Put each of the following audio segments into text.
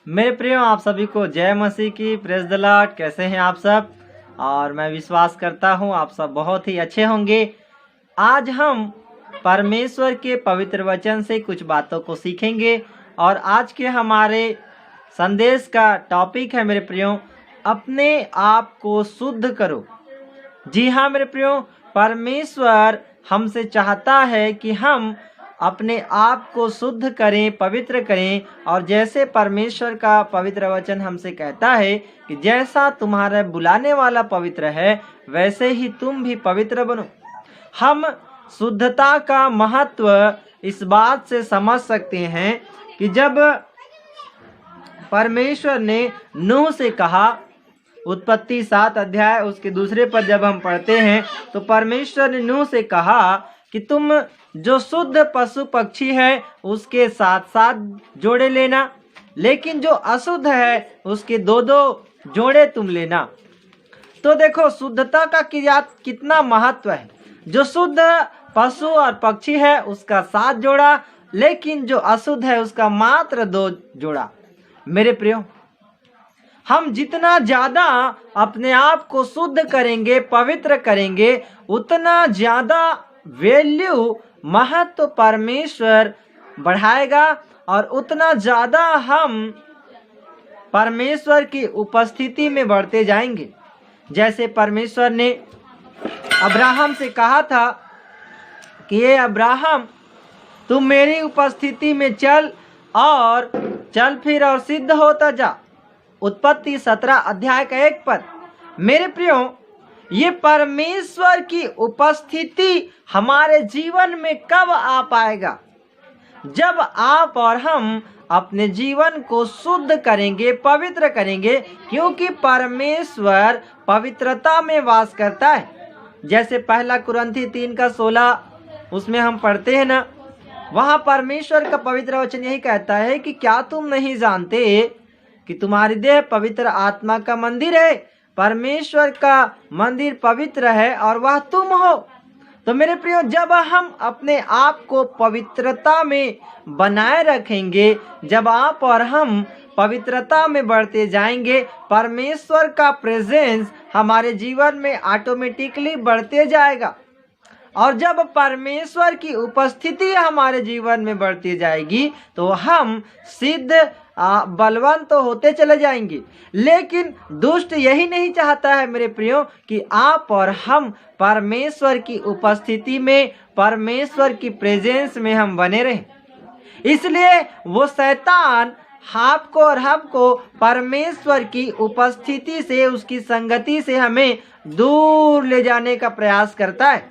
मेरे प्रियो, आप सभी को जय मसीह की, प्रेज द लॉर्ड। कैसे हैं आप सब? और मैं विश्वास करता हूं आप सब बहुत ही अच्छे होंगे। आज हम परमेश्वर के पवित्र वचन से कुछ बातों को सीखेंगे और आज के हमारे संदेश का टॉपिक है मेरे प्रियो, अपने आप को शुद्ध करो। जी हाँ मेरे प्रियो, परमेश्वर हमसे चाहता है कि हम अपने आप को शुद्ध करें, पवित्र करें। और जैसे परमेश्वर का पवित्र वचन हमसे कहता है कि जैसा तुम्हारा बुलाने वाला पवित्र है वैसे ही तुम भी पवित्र बनो। हम शुद्धता का महत्व इस बात से समझ सकते हैं कि जब परमेश्वर ने नूह से कहा, उत्पत्ति 7 अध्याय उसके दूसरे पद जब हम पढ़ते हैं तो परमेश्वर ने नूह से कहा कि तुम जो शुद्ध पशु पक्षी है उसके साथ साथ जोड़े लेना, लेकिन जो अशुद्ध है उसके 2-2 जोड़े तुम लेना। तो देखो शुद्धता का कितना महत्व है। जो शुद्ध पशु और पक्षी है उसका 7 जोड़ा, लेकिन जो अशुद्ध है उसका मात्र 2 जोड़ा। मेरे प्रियो, हम जितना ज्यादा अपने आप को शुद्ध करेंगे, पवित्र करेंगे, उतना ज्यादा वैल्यू, महत्व परमेश्वर बढ़ाएगा और उतना ज्यादा हम परमेश्वर की उपस्थिति में बढ़ते जाएंगे। जैसे परमेश्वर ने अब्राहम से कहा था कि ये अब्राहम, तुम मेरी उपस्थिति में चल फिर और सिद्ध होता जा। उत्पत्ति 17 अध्याय का 1 पद। मेरे प्रियो, ये परमेश्वर की उपस्थिति हमारे जीवन में कब आ पाएगा? जब आप और हम अपने जीवन को शुद्ध करेंगे, पवित्र करेंगे, क्योंकि परमेश्वर पवित्रता में वास करता है। जैसे 1 कुरिन्थी 3 का 16 उसमें हम पढ़ते हैं ना, वहाँ परमेश्वर का पवित्र वचन यही कहता है कि क्या तुम नहीं जानते कि तुम्हारी देह पवित्र आत्मा का मंदिर है, परमेश्वर का मंदिर पवित्र है और वह तुम हो। तो मेरे प्रियो, जब हम अपने आप को पवित्रता में बनाए रखेंगे, जब आप और हम पवित्रता में बढ़ते जाएंगे, परमेश्वर का प्रेजेंस हमारे जीवन में ऑटोमेटिकली बढ़ते जाएगा। और जब परमेश्वर की उपस्थिति हमारे जीवन में बढ़ती जाएगी तो हम सिद्ध बलवान तो होते चले जाएंगे। लेकिन दुष्ट यही नहीं चाहता है मेरे प्रियो कि आप और हम परमेश्वर की उपस्थिति में, परमेश्वर की प्रेजेंस में हम बने रहें। इसलिए वो शैतान आपको और हमको परमेश्वर की उपस्थिति से, उसकी संगति से हमें दूर ले जाने का प्रयास करता है।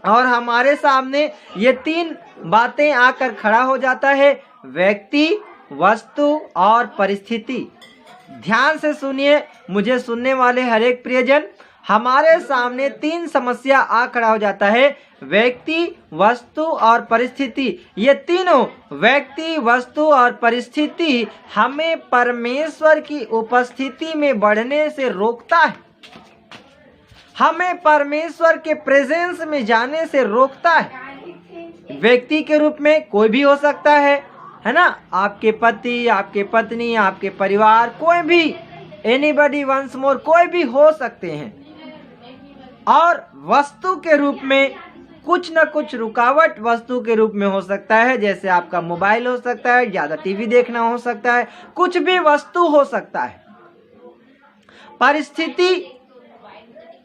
और हमारे सामने ये 3 बातें आकर खड़ा हो जाता है, व्यक्ति, वस्तु और परिस्थिति। ध्यान से सुनिए, मुझे सुनने वाले हर एक प्रियजन, हमारे सामने 3 समस्या आ खड़ा हो जाता है, व्यक्ति, वस्तु और परिस्थिति। ये तीनों, व्यक्ति, वस्तु और परिस्थिति, हमें परमेश्वर की उपस्थिति में बढ़ने से रोकता है, हमें परमेश्वर के प्रेजेंस में जाने से रोकता है। व्यक्ति के रूप में कोई भी हो सकता है ना, आपके पति, आपके पत्नी, आपके परिवार, कोई भी, एनीबॉडी वंस मोर, कोई भी हो सकते हैं। और वस्तु के रूप में कुछ न कुछ रुकावट वस्तु के रूप में हो सकता है, जैसे आपका मोबाइल हो सकता है, ज़्यादा टीवी देखना हो सकता है, कुछ भी वस्तु हो सकता है। परिस्थिति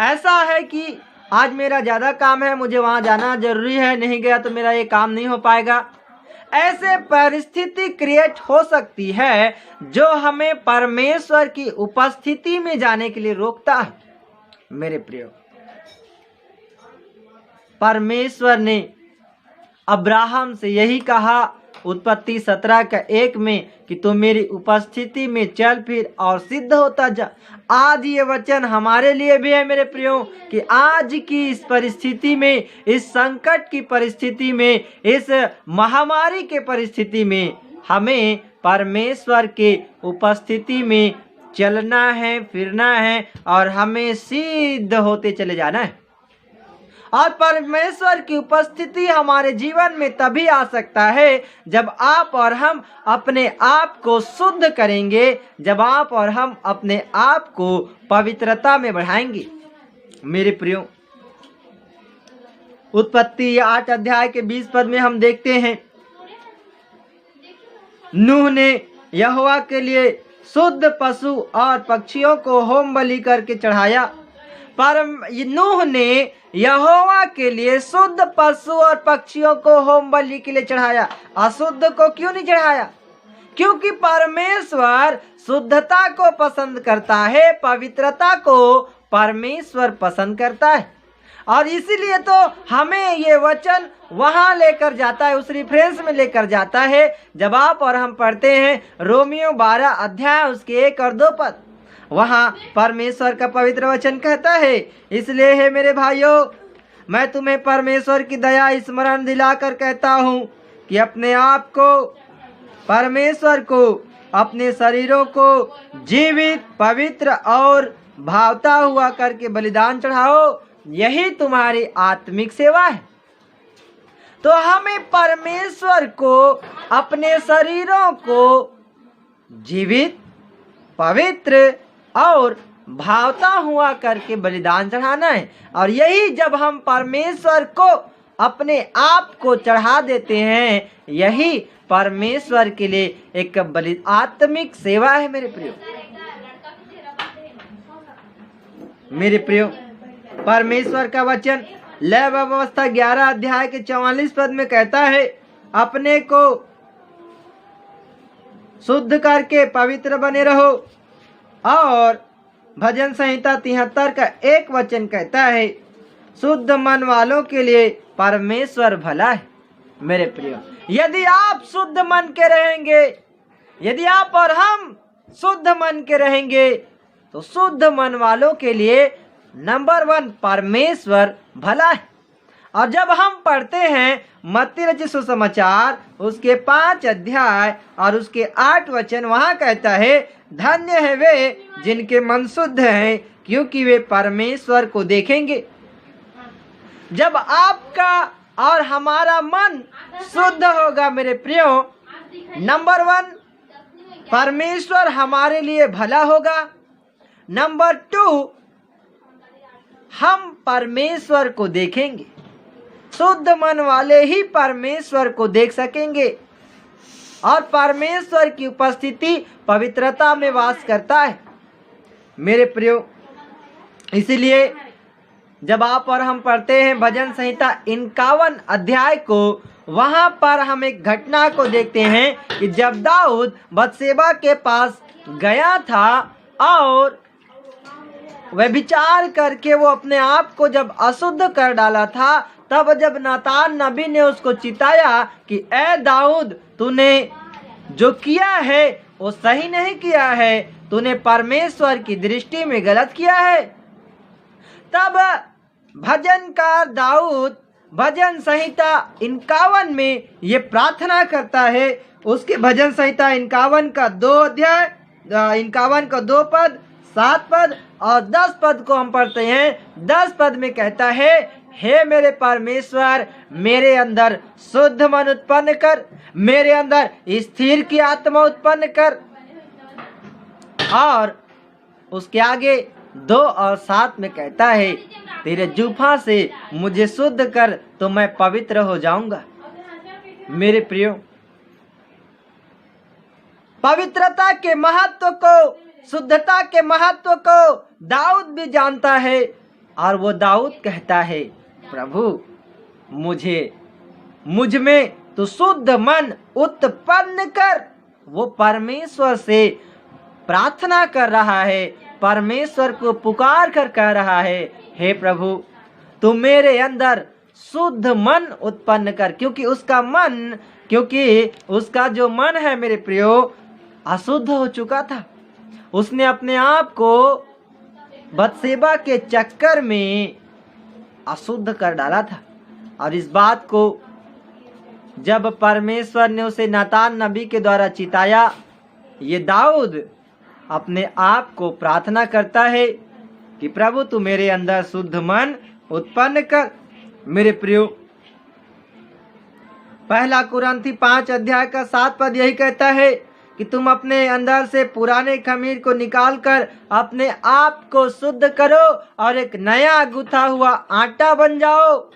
ऐसा है कि आज मेरा ज़्यादा काम है, मुझे वहाँ जाना जरूरी है, नहीं गया तो मेरा ये काम नहीं हो पाएगा। ऐसे परिस्थिति क्रिएट हो सकती है जो हमें परमेश्वर की उपस्थिति में जाने के लिए रोकता है। मेरे प्रियो, परमेश्वर ने अब्राहम से यही कहा उत्पत्ति 17 का 1 में कि तुम मेरी उपस्थिति में चल फिर और सिद्ध होता जा। आज ये वचन हमारे लिए भी है मेरे प्रियो कि आज की इस परिस्थिति में, इस संकट की परिस्थिति में, इस महामारी के परिस्थिति में हमें परमेश्वर के उपस्थिति में चलना है, फिरना है और हमें सिद्ध होते चले जाना है। और परमेश्वर की उपस्थिति हमारे जीवन में तभी आ सकता है जब आप और हम अपने आप को शुद्ध करेंगे, जब आप और हम अपने आप को पवित्रता में बढ़ाएंगे। मेरे प्रियो, उत्पत्ति 8 अध्याय के 20 पद में हम देखते हैं, नूह ने यहोवा के लिए शुद्ध पशु और पक्षियों को होम बलि करके चढ़ाया। पर नूह ने यहोवा के लिए शुद्ध पशु और पक्षियों को होम बलि के लिए चढ़ाया, अशुद्ध को क्यों नहीं चढ़ाया? क्योंकि परमेश्वर शुद्धता को पसंद करता है, पवित्रता को परमेश्वर पसंद करता है। और इसीलिए तो हमें ये वचन वहां लेकर जाता है, उस रेफरेंस में लेकर जाता है जब आप और हम पढ़ते हैं रोमियो 12 अध्याय उसके 1 और 2 पद। वहां परमेश्वर का पवित्र वचन कहता है, इसलिए है मेरे भाइयों, मैं तुम्हें परमेश्वर की दया स्मरण दिलाकर कहता हूँ कि अपने आप को, परमेश्वर को, अपने शरीरों को जीवित, पवित्र और भावता हुआ करके बलिदान चढ़ाओ, यही तुम्हारी आत्मिक सेवा है। तो हमें परमेश्वर को अपने शरीरों को जीवित, पवित्र और भावता हुआ करके बलिदान चढ़ाना है। और यही जब हम परमेश्वर को अपने आप को चढ़ा देते हैं, यही परमेश्वर के लिए एक आत्मिक सेवा है। मेरे प्रियो, परमेश्वर का वचन लय व्यवस्था 11 अध्याय के 44 पद में कहता है, अपने को शुद्ध करके पवित्र बने रहो। और भजन संहिता 73 का 1 वचन कहता है, शुद्ध मन वालों के लिए परमेश्वर भला है। मेरे प्रियो, यदि आप शुद्ध मन के रहेंगे, यदि आप और हम शुद्ध मन के रहेंगे, तो शुद्ध मन वालों के लिए नंबर 1 परमेश्वर भला है। और जब हम पढ़ते हैं मत्ती रचित सुसमाचार उसके 5 अध्याय और उसके 8 वचन, वहां कहता है, धन्य है वे जिनके मन शुद्ध हैं, क्योंकि वे परमेश्वर को देखेंगे। जब आपका और हमारा मन शुद्ध होगा मेरे प्रियो, नंबर 1 परमेश्वर हमारे लिए भला होगा, नंबर 2 हम परमेश्वर को देखेंगे। शुद्ध मन वाले ही परमेश्वर को देख सकेंगे। और परमेश्वर की उपस्थिति पवित्रता में वास करता है। मेरे प्रियो, इसीलिए जब आप और हम पढ़ते हैं भजन संहिता 51 अध्याय को, वहां पर हम एक घटना को देखते हैं कि जब दाऊद बत्शेबा के पास गया था और व्यभिचार करके वो अपने आप को जब अशुद्ध कर डाला था, तब जब नातान नबी ने उसको चिताया कि ए दाऊद, तूने जो किया है वो सही नहीं किया है, तूने परमेश्वर की दृष्टि में गलत किया है। तब भजनकार दाऊद भजन संहिता 51 में ये प्रार्थना करता है। उसके भजन संहिता 51 का 2 अध्याय, 51 का 2 पद, 7 पद और 10 पद को हम पढ़ते हैं। 10 पद में कहता है, हे मेरे परमेश्वर, मेरे अंदर शुद्ध मन उत्पन्न कर, मेरे अंदर स्थिर की आत्मा उत्पन्न कर। और उसके आगे 2 और 7 में कहता है, तेरे जूफा से मुझे शुद्ध कर तो मैं पवित्र हो जाऊंगा। मेरे प्रियो, पवित्रता के महत्व को, शुद्धता के महत्व को दाऊद भी जानता है। और वो दाऊद कहता है, प्रभु मुझ में तो शुद्ध मन उत्पन्न कर। वो परमेश्वर से प्रार्थना कर रहा है, परमेश्वर को पुकार कर कह रहा है, हे प्रभु तू मेरे अंदर शुद्ध मन उत्पन्न कर। क्योंकि उसका जो मन है मेरे प्रियो अशुद्ध हो चुका था। उसने अपने आप को बत्शेबा के चक्कर में अशुद्ध कर डाला था। और इस बात को जब परमेश्वर ने उसे नातान नबी के द्वारा चिताया, ये दाऊद अपने आप को प्रार्थना करता है कि प्रभु तू मेरे अंदर शुद्ध मन उत्पन्न कर। मेरे प्रियो, पहला कुरिन्थी 5 अध्याय का 7 पद यही कहता है कि तुम अपने अंदर से पुराने खमीर को निकालकर अपने आप को शुद्ध करो और एक नया गुथा हुआ आटा बन जाओ।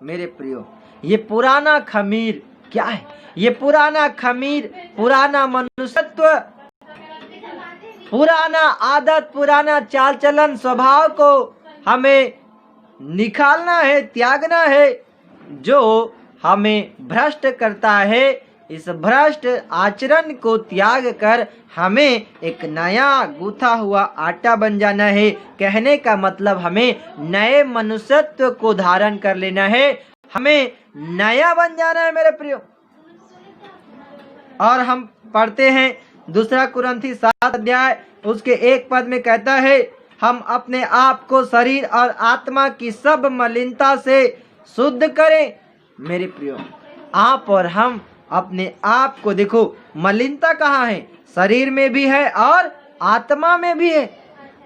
मेरे प्रियो, ये पुराना खमीर क्या है? ये पुराना खमीर, पुराना मनुष्यत्व, पुराना आदत, पुराना चाल चलन, स्वभाव को हमें निकालना है, त्यागना है, जो हमें भ्रष्ट करता है। इस भ्रष्ट आचरण को त्याग कर हमें एक नया गूथा हुआ आटा बन जाना है। कहने का मतलब हमें नए मनुष्यत्व को धारण कर लेना है, हमें नया बन जाना है मेरे प्रियो। और हम पढ़ते हैं दूसरा कुरिन्थी 7 अध्याय उसके 1 पद में कहता है, हम अपने आप को शरीर और आत्मा की सब मलिनता से शुद्ध करें। मेरे प्रियो, आप और हम अपने आप को, देखो मलिनता कहाँ है? शरीर में भी है और आत्मा में भी है।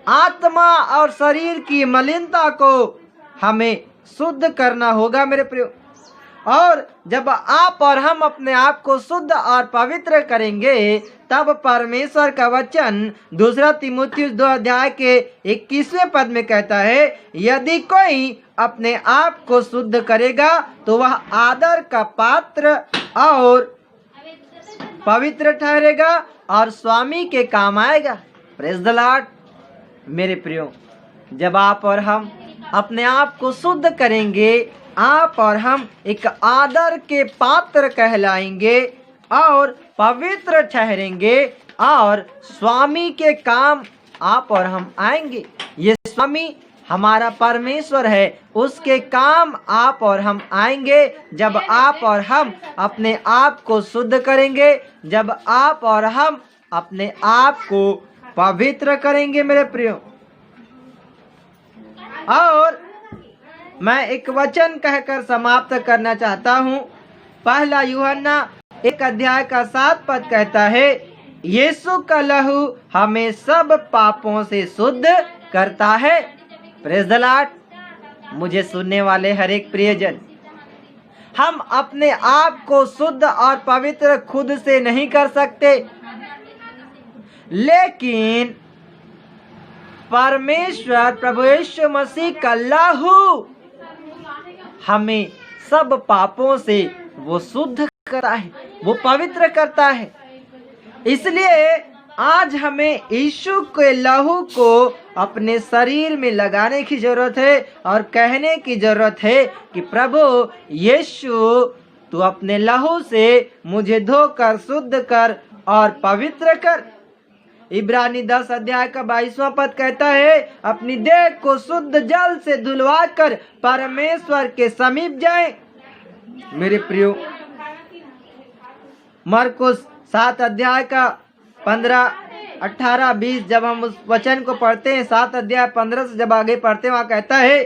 आत्मा और शरीर की मलिनता को हमें शुद्ध करना होगा मेरे प्रियो। और जब आप और हम अपने आप को शुद्ध और पवित्र करेंगे, तब परमेश्वर का वचन दूसरा तीमुथियुस 2 अध्याय के 21वें पद में कहता है, यदि कोई अपने आप को शुद्ध करेगा तो वह आदर का पात्र और पवित्र ठहरेगा और स्वामी के काम आएगा। Praise the Lord. मेरे प्रियो, जब आप और हम अपने आप को शुद्ध करेंगे, आप और हम एक आदर के पात्र कहलाएंगे और पवित्र ठहरेंगे और स्वामी के काम आप और हम आएंगे। ये स्वामी हमारा परमेश्वर है, उसके काम आप और हम आएंगे जब आप और हम अपने आप को शुद्ध करेंगे, जब आप और हम अपने आप को पवित्र करेंगे मेरे प्रियो। और मैं एक वचन कहकर समाप्त करना चाहता हूँ। पहला यूहन्ना 1 अध्याय का 7 पद कहता है, यीशु का लहू हमें सब पापों से शुद्ध करता है। Praise the Lord. मुझे सुनने वाले हर एक प्रियजन, हम अपने आप को शुद्ध और पवित्र खुद से नहीं कर सकते, लेकिन परमेश्वर प्रभु यीशु मसीह का लहू हमें सब पापों से वो शुद्ध करता है, वो पवित्र करता है। इसलिए आज हमें यीशु के लहू को अपने शरीर में लगाने की जरूरत है और कहने की जरूरत है कि प्रभु यीशु, तू अपने लहू से मुझे धोकर शुद्ध कर और पवित्र कर। इब्रानी 10 अध्याय का 22वां पद कहता है, अपनी देह को शुद्ध जल से धुलवा कर परमेश्वर के समीप जाएं। मेरे प्रियो, मरकुस 7 अध्याय का 15, 18, 20 जब हम उस वचन को पढ़ते हैं, 7 अध्याय 15 से जब आगे पढ़ते हैं, वहाँ कहता है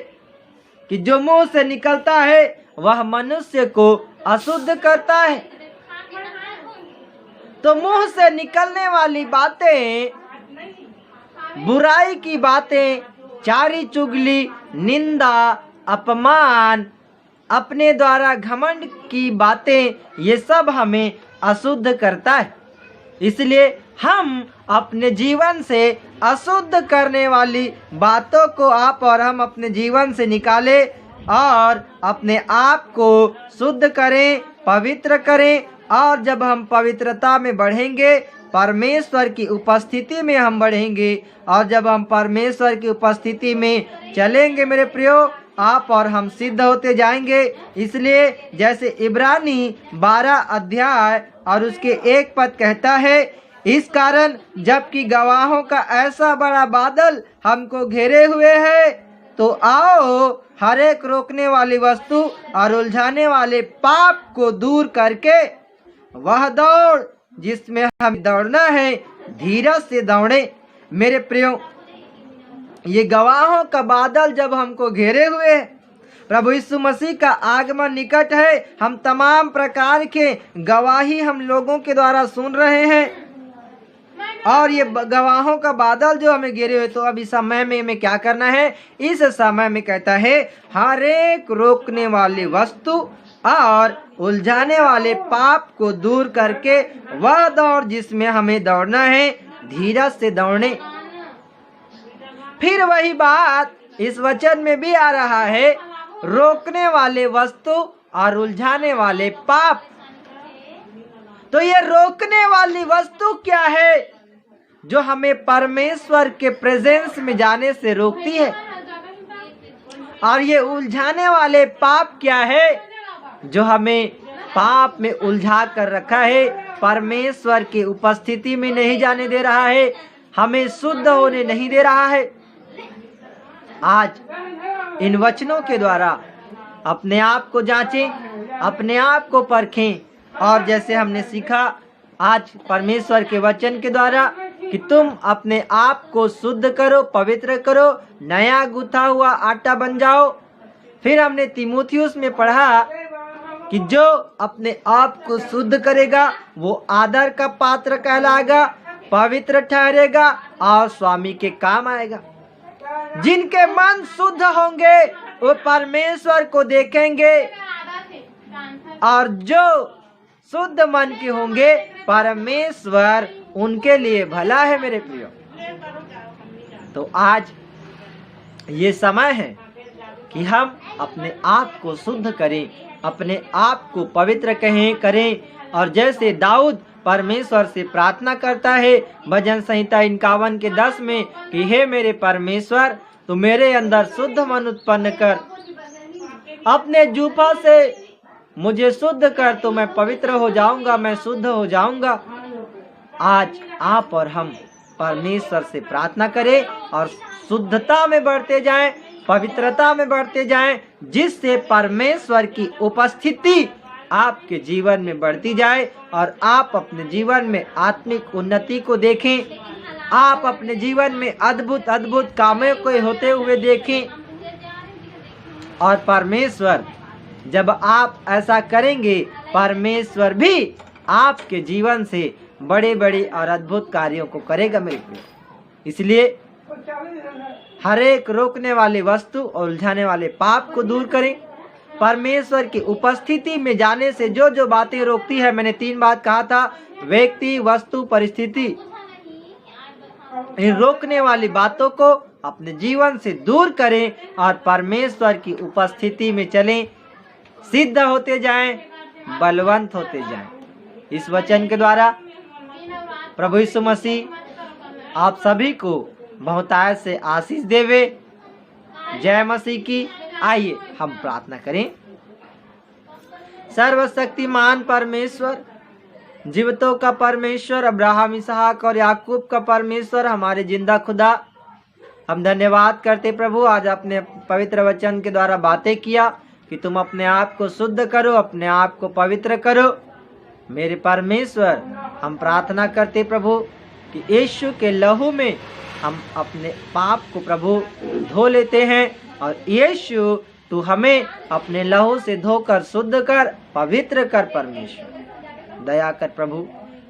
कि जो मुंह से निकलता है वह मनुष्य को अशुद्ध करता है। तो मुंह से निकलने वाली बातें, बुराई की बातें, चारी चुगली, निंदा, अपमान, अपने द्वारा घमंड की बातें, ये सब हमें अशुद्ध करता है। इसलिए हम अपने जीवन से अशुद्ध करने वाली बातों को आप और हम अपने जीवन से निकालें और अपने आप को शुद्ध करें, पवित्र करें। और जब हम पवित्रता में बढ़ेंगे, परमेश्वर की उपस्थिति में हम बढ़ेंगे, और जब हम परमेश्वर की उपस्थिति में चलेंगे मेरे प्रियो, आप और हम सिद्ध होते जाएंगे। इसलिए जैसे इब्रानी 12 अध्याय और उसके 1 पद कहता है, इस कारण जबकि गवाहों का ऐसा बड़ा बादल हमको घेरे हुए है, तो आओ हर एक रोकने वाली वस्तु और उलझाने वाले पाप को दूर करके वह दौड़ जिसमें हम दौड़ना है, धीरज से दौड़े। मेरे प्रियो, ये गवाहों का बादल जब हमको घेरे हुए है, प्रभु यीशु मसीह का आगमन निकट है, हम तमाम प्रकार के गवाही हम लोगों के द्वारा सुन रहे हैं। और ये गवाहों का बादल जो हमें घेरे हुए, तो अब इस समय में हमें क्या करना है? इस समय में कहता है हर एक रोकने वाली वस्तु और उलझाने वाले पाप को दूर करके वह दौड़ जिसमें हमें दौड़ना है, धीरज से दौड़ने। फिर वही बात इस वचन में भी आ रहा है, रोकने वाले वस्तु और उलझाने वाले पाप। तो ये रोकने वाली वस्तु क्या है? जो हमें परमेश्वर के प्रेजेंस में जाने से रोकती है। और ये उलझाने वाले पाप क्या है? जो हमें पाप में उलझा कर रखा है, परमेश्वर की उपस्थिति में नहीं जाने दे रहा है, हमें शुद्ध होने नहीं दे रहा है। आज इन वचनों के द्वारा अपने आप को जांचें, अपने आप को परखें। और जैसे हमने सीखा आज परमेश्वर के वचन के द्वारा कि तुम अपने आप को शुद्ध करो, पवित्र करो, नया गुथा हुआ आटा बन जाओ। फिर हमने तीमुथियुस में पढ़ा कि जो अपने आप को शुद्ध करेगा वो आदर का पात्र कहलाएगा, पवित्र ठहरेगा और स्वामी के काम आएगा। जिनके मन शुद्ध होंगे वो परमेश्वर को देखेंगे, और जो शुद्ध मन के होंगे परमेश्वर उनके लिए भला है। मेरे प्रियो, तो आज ये समय है कि हम अपने आप को शुद्ध करें, अपने आप को पवित्र करें। और जैसे दाऊद परमेश्वर से प्रार्थना करता है भजन संहिता 51:10 में कि हे मेरे परमेश्वर, तू मेरे अंदर शुद्ध मन उत्पन्न कर, अपने जूफा से मुझे शुद्ध कर, तो मैं पवित्र हो जाऊंगा, मैं शुद्ध हो जाऊंगा। आज आप और हम परमेश्वर से प्रार्थना करें और शुद्धता में बढ़ते जाएं, पवित्रता में बढ़ते जाएं, जिससे परमेश्वर की उपस्थिति आपके जीवन में बढ़ती जाए और आप अपने जीवन में आत्मिक उन्नति को देखें, आप अपने जीवन में अद्भुत अद्भुत कामों को होते हुए देखें। और परमेश्वर जब आप ऐसा करेंगे, परमेश्वर भी आपके जीवन से बड़े बड़े और अद्भुत कार्यों को करेगा। मेरे प्रिय, इसलिए हर एक रोकने वाली वस्तु और उलझाने वाले पाप को दूर करें। परमेश्वर की उपस्थिति में जाने से जो जो बातें रोकती है, मैंने 3 बात कहा था, व्यक्ति, वस्तु, परिस्थिति। इन रोकने वाली बातों को अपने जीवन से दूर करें और परमेश्वर की उपस्थिति में चलें, सिद्ध होते जाएं, बलवंत होते जाएं। इस वचन के द्वारा प्रभु यीशु मसीह आप सभी को बहुतायत से आशीष देवे। जय मसीह की। आइए हम प्रार्थना करें। सर्वशक्तिमान परमेश्वर, जीवितों का परमेश्वर, अब्राहम, इसहाक और याकूब का परमेश्वर, हमारे जिंदा खुदा, हम धन्यवाद करते प्रभु, आज अपने पवित्र वचन के द्वारा बातें किया कि तुम अपने आप को शुद्ध करो, अपने आप को पवित्र करो। मेरे परमेश्वर, हम प्रार्थना करते प्रभु कि यीशु के लहू में हम अपने पाप को प्रभु धो लेते हैं, और यीशु तू हमें अपने लहू से धोकर शुद्ध कर, पवित्र कर। परमेश्वर दया कर प्रभु,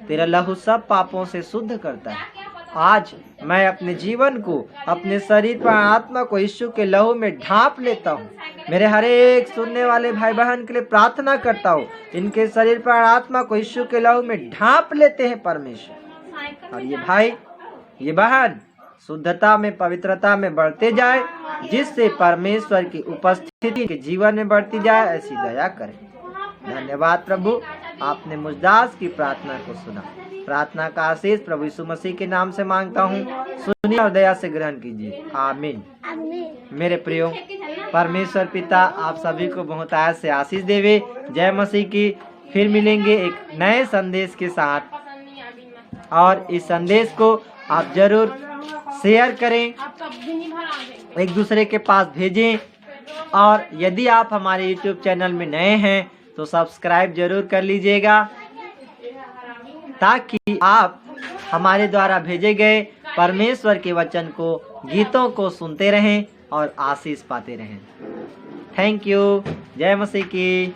तेरा लहू सब पापों से शुद्ध करता है। आज मैं अपने जीवन को, अपने शरीर पर आत्मा को यीशु के लहू में ढांप लेता हूँ। मेरे हर एक सुनने वाले भाई बहन के लिए प्रार्थना करता हूँ, इनके शरीर पर आत्मा को यीशु के लहू में ढांप लेते हैं परमेश्वर। और ये भाई, ये बहन शुद्धता में, पवित्रता में बढ़ते जाए, जिससे परमेश्वर की उपस्थिति के जीवन में बढ़ती जाए, ऐसी दया करें। धन्यवाद प्रभु, आपने मुझ दास की प्रार्थना को सुना। प्रार्थना का आशीष प्रभु यीशु मसीह के नाम से मांगता हूँ, सुनिए और दया से ग्रहण कीजिए। आमीन। मेरे प्रियो, परमेश्वर पिता आप सभी को बहुतायत से आशीष देवे। जय मसीह की। फिर मिलेंगे एक नए संदेश के साथ, और इस संदेश को आप जरूर शेयर करें, एक दूसरे के पास भेजें। और यदि आप हमारे YouTube चैनल में नए हैं तो सब्सक्राइब जरूर कर लीजिएगा, ताकि आप हमारे द्वारा भेजे गए परमेश्वर के वचन को, गीतों को सुनते रहें और आशीष पाते रहें। Thank you. जय मसीह की।